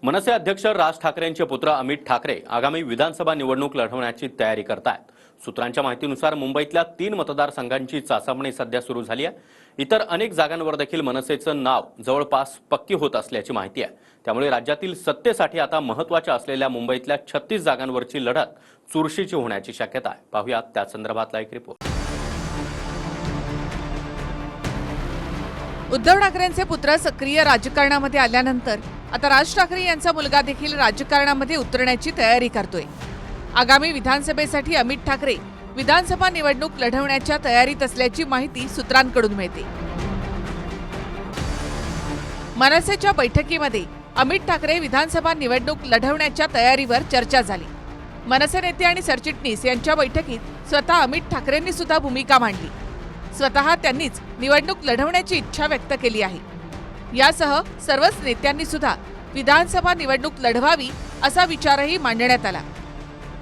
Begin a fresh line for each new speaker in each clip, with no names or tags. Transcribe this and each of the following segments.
मनसे अध्यक्ष राज ठाकरेंचे पुत्र अमित ठाकरे आगामी विधानसभा निवडणूक लढवण्याची तयारी करतायत। सूत्रांच्या माहितीनुसार मुंबईतल्या 3 मतदारसंघांची चाचपणी सध्या सुरू झाली आहे। इतर अनेक जागांवर देखील मनसेचं नाव जवळपास पक्की होत असल्याची माहिती आहे। त्यामुळे राज्यातील सत्तेसाठी आता महत्त्वाच्या असलेल्या मुंबईतल्या 36 जागांवरची लढत चुरशीची होण्याची शक्यता आहे। पाहूया त्या संदर्भातला एक रिपोर्ट।
उद्धव ठाकरेंचे पुत्र सक्रिय राजकारणामध्ये आल्यानंतर आता राज ठाकरे यांचा मुलगा देखील राजकारणामध्ये उतरण्याची तयारी करतोय। आगामी विधानसभेसाठी अमित ठाकरे विधानसभा निवडणूक लढवण्याच्या तयारीत असल्याची माहिती सूत्रांकडून मिळते। मनसेच्या बैठकीमध्ये अमित ठाकरे विधानसभा निवडणूक लढवण्याच्या तयारीवर चर्चा झाली। मनसे नेते आणि सरचिटणीस यांच्या बैठकीत स्वतः अमित ठाकरेंनी सुद्धा भूमिका मांडली। स्वतः त्यांनीच निवडणूक लढवण्याची इच्छा व्यक्त केली आहे। यासह सर्वच नेत्यांनी सुद्धा विधानसभा निवडणूक लढवावी असा विचारही मांडण्यात आला।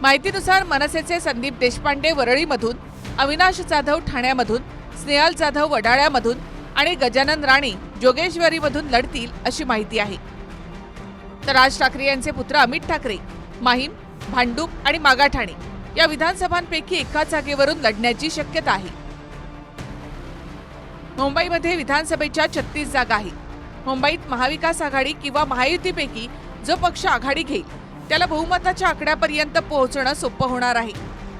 माहितीनुसार मनसेचे संदीप देशपांडे वरळीमधून, अविनाश जाधव ठाण्यामधून, स्नेहल जाधव वडाळ्यामधून आणि गजानन राणे जोगेश्वरीमधून लढतील अशी माहिती आहे। तर राज ठाकरे यांचे पुत्र अमित ठाकरे माहीम, भांडूप आणि मागाठाणे या विधानसभांपैकी एका जागेवरून लढण्याची शक्यता आहे। मुंबईमध्ये विधानसभेच्या 36 जागा आहेत। मुंबईत महाविकास आघाडी किंवा महायुतीपैकी जो पक्ष आघाडी घेईल त्याला बहुमताच्या आकड्यापर्यंत पोहोचणं सोपं होणार आहे।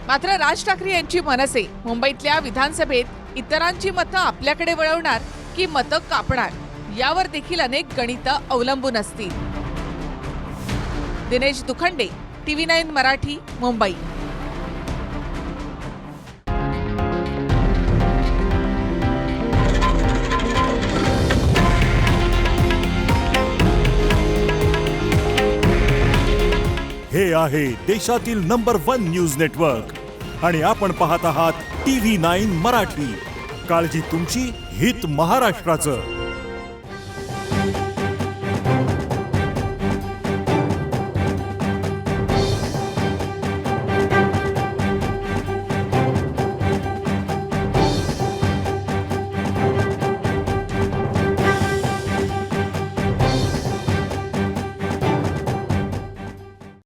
मात्र राज ठाकरे यांची मनसे मुंबईतल्या विधानसभेत इतरांची मतं आपल्याकडे वळवणार की मतं कापणार यावर देखील अनेक गणितं अवलंबून असतील। दिनेश दुखंडे, TV9 मराठी, मुंबई।
हे आहे देशातील नंबर 1 न्यूज नेटवर्क आणि आपण पाहत आहात TV9 मराठी। काळजी तुमची, हित महाराष्ट्राचं।